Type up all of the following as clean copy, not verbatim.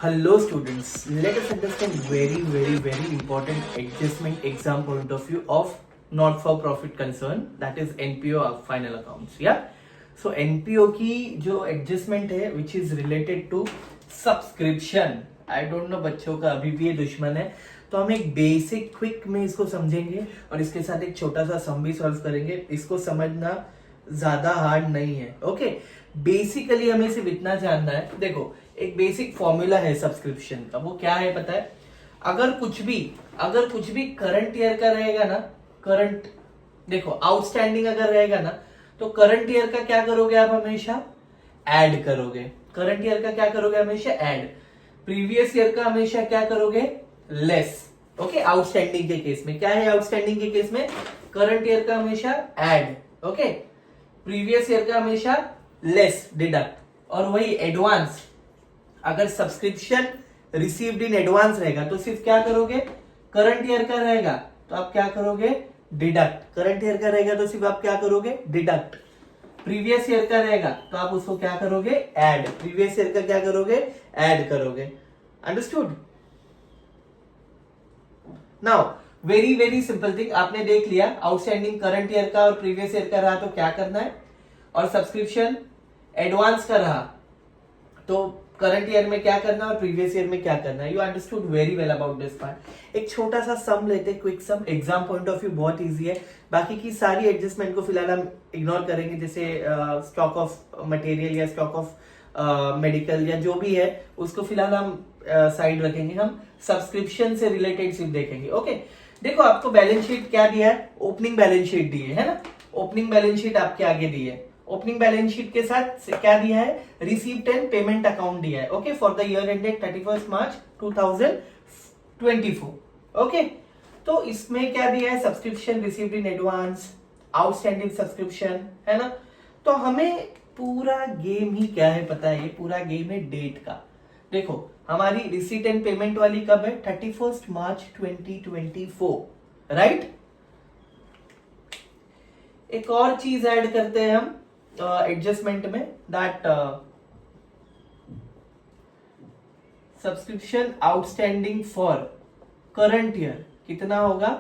Hello students, let us understand very important adjustment exam point of view of not for profit concern, that is NPO of final accounts. Yeah, so NPO की जो adjustment है which is related to subscription. I don't know, बच्चों का अभी भी ये दुश्मन है, तो हम एक बेसिक क्विक में इसको समझेंगे और इसके साथ एक छोटा सा सम भी सॉल्व करेंगे. इसको समझना ज्यादा हार्ड नहीं है. ओके, बेसिकली हमें सिर्फ इतना जानना है. देखो, एक बेसिक फॉर्मूला है सब्सक्रिप्शन का. वो क्या है पता है? अगर कुछ भी करंट ईयर का रहेगा ना, करंट देखो आउटस्टैंडिंग अगर रहेगा ना, तो करंट ईयर का क्या करोगे आप? हमेशा ऐड करोगे. करंट ईयर का क्या करोगे? हमेशा ऐड. प्रीवियस ईयर का हमेशा क्या करोगे? लेस. ओके, आउटस्टैंडिंग के केस में क्या है? आउटस्टैंडिंग के केस में करंट ईयर का हमेशा ऐड. ओके, प्रीवियस ईयर का हमेशा लेस, डिडक्ट. और वही एडवांस, अगर सब्सक्रिप्शन रिसीव्ड इन एडवांस रहेगा तो सिर्फ क्या करोगे? करंट ईयर का रहेगा तो आप क्या करोगे? डिडक्ट. करंट ईयर का रहेगा तो सिर्फ आप क्या करोगे? डिडक्ट. प्रीवियस ईयर का रहेगा तो आप उसको क्या करोगे? ऐड. प्रीवियस ईयर का क्या करोगे? ऐड करोगे. Understood? Now very simple thing. आपने देख लिया आउटस्टैंडिंग करंट ईयर का और प्रीवियस ईयर का रहा तो क्या करना है, और सब्सक्रिप्शन एडवांस का रहा तो करंट ईयर में क्या करना और प्रीवियस ईयर में क्या करना है. You understood very well about this part. एक छोटा सा सम लेते हैं, quick sum. Exam point of view बहुत इजी है. बाकी की सारी एडजस्टमेंट को फिलहाल हम इग्नोर करेंगे, जैसे स्टॉक ऑफ मटेरियल या स्टॉक ऑफ मेडिकल या जो भी है उसको फिलहाल हम साइड रखेंगे. हम सब्सक्रिप्शन से रिलेटेड सिर्फ देखेंगे. ओके, देखो आपको बैलेंस शीट क्या दिया है? ओपनिंग बैलेंस शीट दी है ना. ओपनिंग बैलेंस शीट आपके आगे दी है. ओपनिंग बैलेंस शीट के साथ क्या दिया है? रिसीव्ड एंड पेमेंट अकाउंट दिया है. Okay, for the year ended 31 March 2024. Okay, तो इसमें क्या दिया है? Subscription received in advance, outstanding subscription, है ना. तो हमें पूरा गेम ही क्या है पता है? ये पूरा गेम है डेट का. देखो, हमारी रिसीट एंड पेमेंट वाली कब है? 31 मार्च 2024, राइट. एक और चीज ऐड करते हैं हम एडजस्टमेंट में, that subscription outstanding for current year कितना होगा?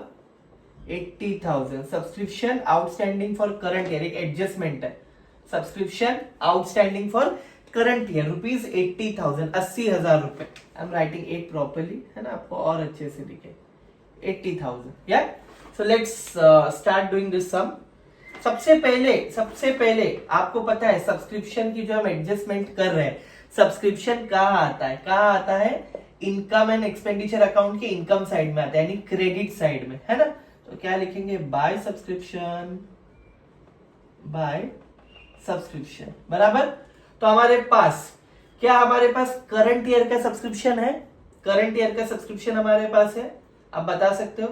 80,000. Subscription outstanding for current year एक एडजस्टमेंट है. Subscription outstanding for current year rupees 80,000, 80,000 रुपए. I am writing it properly, है ना, आपको और अच्छे से दिखे. 80,000. या so let's start doing this sum. सबसे पहले आपको पता है सब्सक्रिप्शन की जो हम एडजस्टमेंट कर रहे हैं, सब्सक्रिप्शन कहाँ आता है? इनकम एंड एक्सपेंडिचर अकाउंट के इनकम साइड में आता है, यानी क्रेडिट साइड में, है ना. तो क्या लिखेंगे? बाय सब्सक्रिप्शन, बराबर. तो हमारे पास करंट ईयर का सब्सक्रिप्शन है. करंट ईयर का सब्सक्रिप्शन हमारे पास है. आप बता सकते हो?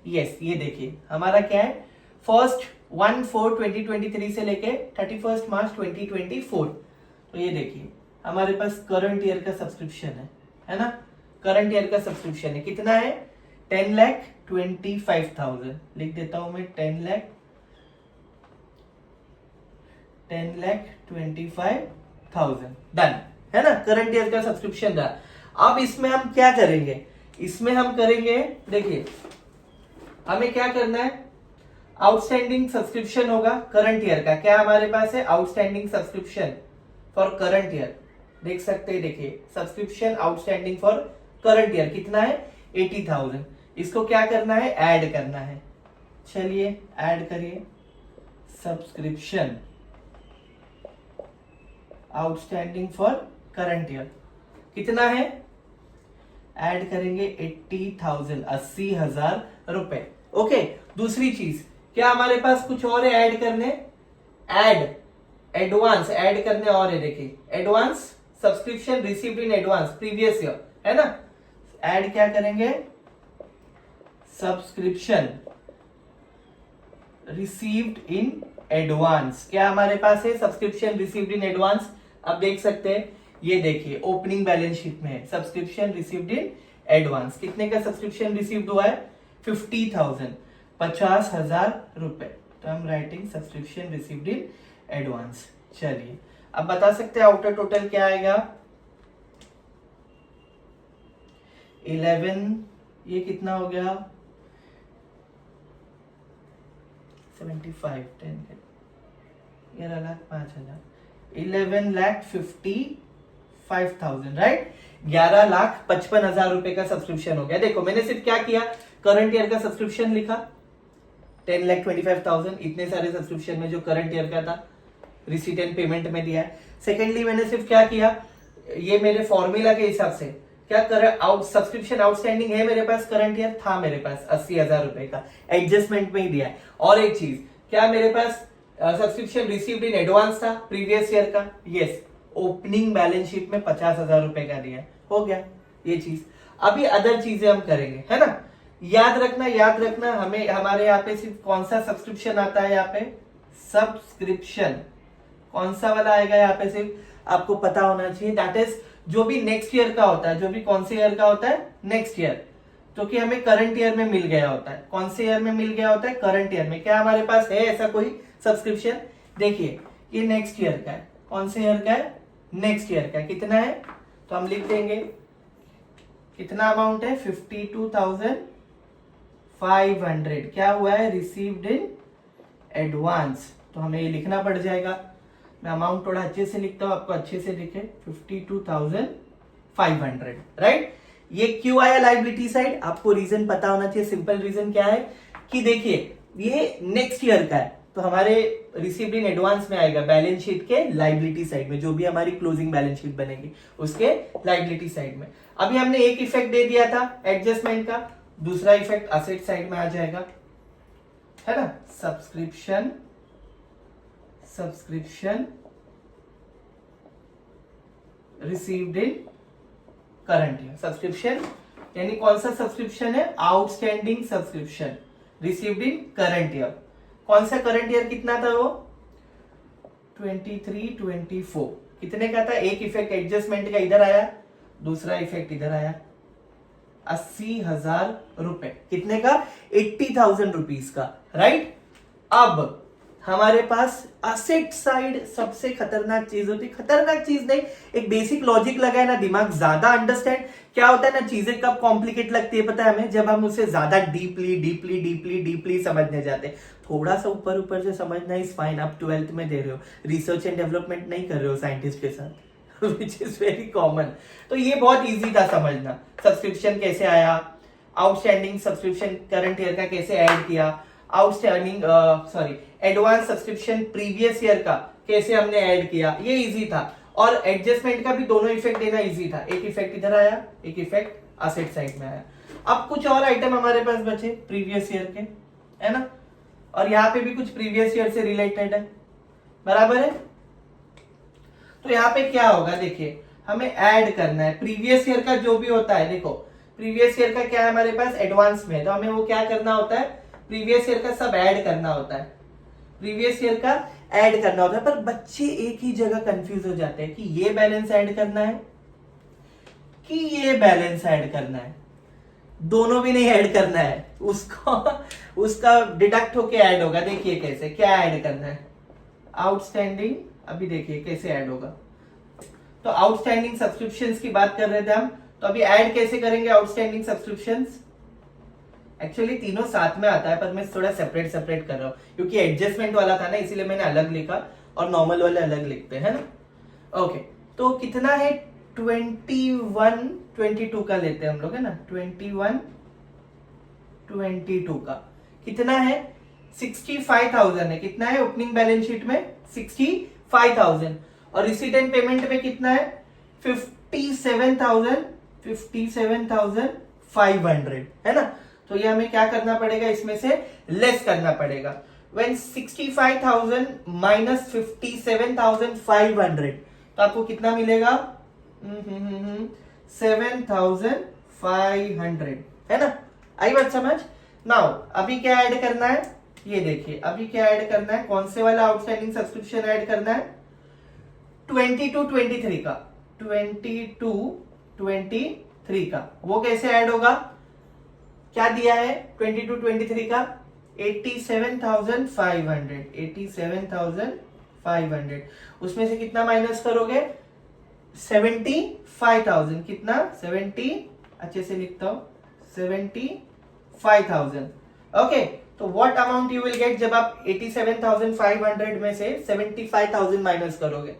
यस, ये देखिए हमारा क्या है? 1/4/2023 से लेके 31 मार्च 2024. तो ये देखिए हमारे पास करंट ईयर का सब्सक्रिप्शन है ना. करंट ईयर का सब्सक्रिप्शन है. कितना है? 10,25,000. लिख देता हूं मैं 10,25,000. डन, है ना. करंट ईयर का सब्सक्रिप्शन रहा. अब इसमें हम क्या करेंगे? देखिए हमें क्या करना है? आउटस्टैंडिंग सब्सक्रिप्शन होगा करंट ईयर का. क्या हमारे पास है? Outstanding subscription for current year. देख सकते हैं, देखिए subscription outstanding for current year कितना है? 80,000. इसको क्या करना है? ऐड करना है. चलिए ऐड करिए. Subscription outstanding for current year कितना है? ऐड करेंगे 80,000, 80,000 रुपए. ओके, दूसरी चीज क्या हमारे पास कुछ और है ऐड करने? एडवांस ऐड करने और है. देखिए advance subscription received in advance previous year, है ना. ऐड क्या करेंगे? Subscription received in advance. क्या हमारे पास है? Subscription received in advance. अब देख सकते हैं, ये देखिए ओपनिंग बैलेंस शीट में है सब्सक्रिप्शन रिसीव्ड इन एडवांस. कितने का सब्सक्रिप्शन रिसीव्ड हुआ है? 50,000, 50,000 रुपए. तो आई am writing subscription received in advance. चलिए अब बता सकते हैं आउटर टोटल क्या आएगा? 11, ये कितना हो गया 75, 10, 11,05,000, 11,55,000, राइट। 11,55,000 रुपए का सब्सक्रिप्शन हो गया। देखो मैंने सिर्फ क्या किया, करंट ईयर का सब्सक्रिप्शन लिखा 10,25,000, इतने सारे सब्सक्रिप्शन में जो करंट ईयर का था रिसीट एंड पेमेंट में दिया है। सेकेंडली मैंने सिर्फ क्या किया, ये मेरे फॉर्मूला के हिसाब से क्या कर सब्सक्रिप्शन आउटस्टैंडिंग है मेरे पास, करंट ईयर था मेरे पास 80,000 रुपए का, एडजस्टमेंट में ही दिया है। और एक चीज, क्या मेरे पास सब्सक्रिप्शन रिसीव्ड इन एडवांस था प्रीवियस ईयर का, यस, ओपनिंग बैलेंस शीट में 50,000 रुपए का दिया है, हो गया ये चीज। अभी अदर चीजें हम करेंगे, है ना। याद रखना हमें, हमारे यहाँ पे सिर्फ कौन सा सब्सक्रिप्शन आता है, यहाँ पे सब्सक्रिप्शन कौन सा वाला आएगा, यहाँ पे सिर्फ आपको पता होना चाहिए, दैट इज जो भी नेक्स्ट ईयर का होता है, जो भी कौन से ईयर का होता है, नेक्स्ट ईयर, तो कि हमें करंट ईयर में मिल गया होता है। कौन से ईयर में मिल गया होता है, करंट ईयर में। क्या हमारे पास है ऐसा कोई सब्सक्रिप्शन, देखिए ये नेक्स्ट ईयर का है, कौन से ईयर का है, नेक्स्ट ईयर का। कितना है, तो हम लिख देंगे कितना अमाउंट है, 52,500, क्या हुआ है, रिसीव्ड इन एडवांस, तो हमें ये लिखना पड़ जाएगा। मैं अमाउंट थोड़ा अच्छे से लिखता हूं, आपको अच्छे से दिखे, 52,500, राइट। ये क्यों आया लाइबिलिटी साइड, आपको रीजन पता होना चाहिए। सिंपल रीजन क्या है कि देखिए ये नेक्स्ट ईयर का है, तो हमारे रिसीव्ड इन एडवांस में आएगा बैलेंस शीट के लाइबिलिटी साइड में, जो भी हमारी क्लोजिंग बैलेंस शीट बनेगी उसके लाइबिलिटी साइड में। अभी हमने एक इफेक्ट दे दिया था एडजस्टमेंट का, दूसरा इफेक्ट असेट साइड में आ जाएगा, है ना। Subscription received in current year, subscription यानी कौन सा सब्सक्रिप्शन है, outstanding subscription received in current year. कौन सा करंट ईयर कितना था वो, 23-24, कितने का था। एक इफेक्ट एडजस्टमेंट का इधर आया, दूसरा इफेक्ट इधर आया, 80,000 रुपए, कितने का, 80,000 रुपीज का, राइट। अब हमारे पास असेट साइड सबसे खतरनाक चीज होती है, खतरनाक चीज नहीं, एक बेसिक लॉजिक लगाए ना, दिमाग ज्यादा अंडरस्टैंड, क्या होता है ना, चीजें कब कॉम्प्लिकेट लगती है पता है हमें, जब हम उसे ज्यादा डीपली समझने जाते हैं। थोड़ा सा ऊपर से समझना इज फाइन, आप 12th में दे रहे हो, रिसर्च एंड डेवलपमेंट नहीं कर रहे हो साइंटिस्ट के साथ, विच इज वेरी कॉमन। तो ये बहुत ईजी था समझना, सब्सक्रिप्शन कैसे आया, आउटस्टैंडिंग सब्सक्रिप्शन करंट ईयर का कैसे ऐड किया, outstanding advance subscription previous year का कैसे हमने ऐड किया, ये इजी था। और एडजस्टमेंट का भी दोनों इफेक्ट देना इजी था, एक इफेक्ट इधर आया, एक इफेक्ट असेट साइड में आया। अब कुछ और आइटम हमारे पास बचे प्रीवियस ईयर के, है ना, और यहाँ पे भी कुछ प्रीवियस ईयर से रिलेटेड है, बराबर है। तो यहाँ पे क्या होगा, देखिए हमें ऐड करना है प्रीवियस ईयर का जो भी होता है। देखो प्रीवियस ईयर का क्या है हमारे पास, एडवांस में, तो हमें वो क्या करना होता है, प्रीवियस ईयर का सब ऐड करना होता है, प्रीवियस ईयर का ऐड करना होता है। पर बच्चे एक ही जगह कंफ्यूज हो जाते हैं कि ये बैलेंस ऐड करना है कि ये बैलेंस ऐड करना है, दोनों भी नहीं ऐड करना है, उसका डिडक्ट होके ऐड होगा। देखिए कैसे, क्या ऐड करना है, आउटस्टैंडिंग, अभी देखिए कैसे ऐड होगा। तो आउटस्टैंडिंग सब्सक्रिप्शंस की बात कर रहे थे हम, तो अभी ऐड कैसे करेंगे आउटस्टैंडिंग सब्सक्रिप्शंस। एक्चुअली तीनों साथ में आता है, पर मैं थोड़ा सेपरेट कर रहा हूँ, क्योंकि एडजस्टमेंट वाला था ना, इसीलिए मैंने अलग लिखा, और नॉर्मल वाले अलग लिखते हैं ना। ओके, तो कितना है, 21-22 का लेते हैं हम लोग, है ना, 21-22 का कितना है, 65,000 है। कितना है ओपनिंग बैलेंस शीट में, 65,000, और रिसीट एंड पेमेंट में कितना है, 57,500, है ना। तो ये हमें क्या करना पड़ेगा, इसमें से लेस करना पड़ेगा। When 65,000 minus 57,500, तो आपको कितना मिलेगा, 7,500, है ना। आई बात समझ। नाउ अभी क्या ऐड करना है, ये देखिए अभी क्या ऐड करना है, कौन से वाला आउटस्टैंडिंग सब्सक्रिप्शन ऐड करना है, 22-23 का, 22-23 का। वो कैसे ऐड होगा, क्या दिया है 22-23 का, 87,500, उसमें से कितना माइनस करोगे, 75,000, कितना, 70, अच्छे से लिखता हूँ 75,000. ओके, तो what amount you will get जब आप 87,500 में से 75,000 माइनस करोगे,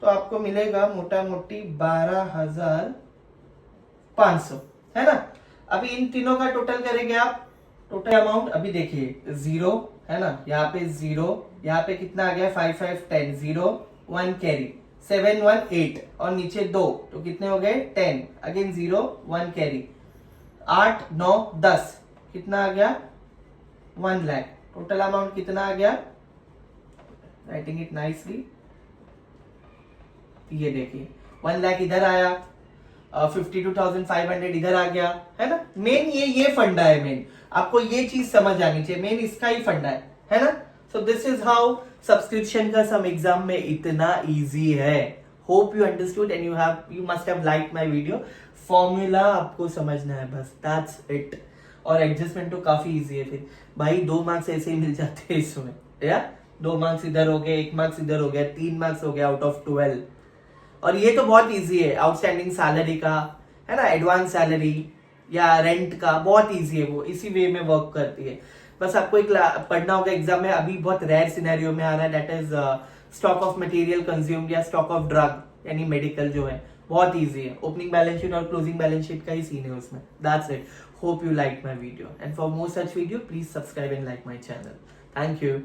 तो आपको मिलेगा मोटा मोटी 12,500, है ना. अभी इन तीनों का टोटल करेंगे आप, टोटल अमाउंट अभी देखिए 0 है ना, यहाँ पे 0, यहाँ पे कितना आ गया 5 5 10, 0 1 कैरी 7 1 8 और नीचे 2, तो कितने हो गए 10, अगेन 0 1 कैरी 8 9 10, कितना आ गया 1 लाख. टोटल अमाउंट कितना आ गया, राइटिंग इट नाइसली, ये देखिए 1 लाख इधर आया, 52,500 इधर आ गया, है ना. मेन ये फंडा है, मेन आपको ये चीज समझ आनी चाहिए, मेन इसका ही फंडा है ना. So this is how subscription का सम एग्जाम में इतना इजी है. Hope you understood and you must have like my video. Formula आपको समझना है बस, दैट्स इट. और एडजस्टमेंट तो काफी इजी है. फिर भाई 2 मार्क्स ऐसे ही मिल जाते हैं इसमें, या 2 मार्क्स इधर हो गए, 1 मार्क्स इधर हो गया, 3 मार्क्स हो गया आउट ऑफ 12. और ये तो बहुत इजी है, आउटस्टैंडिंग सैलरी का, है ना, एडवांस सैलरी या रेंट का, बहुत इजी है, वो इसी वे में वर्क करती है. बस आपको एक पढ़ना होगा एग्जाम में. अभी बहुत रेयर सिनेरियो में आ रहा है, that is stock of material consumed या स्टॉक ऑफ ड्रग, यानी मेडिकल जो है, बहुत इजी है. ओपनिंग बैलेंस शीट और क्लोजिंग बैलेंस शीट का ही सीन है उसमें. That's it. Hope you like my video and for more such video please subscribe and like my channel. Thank you.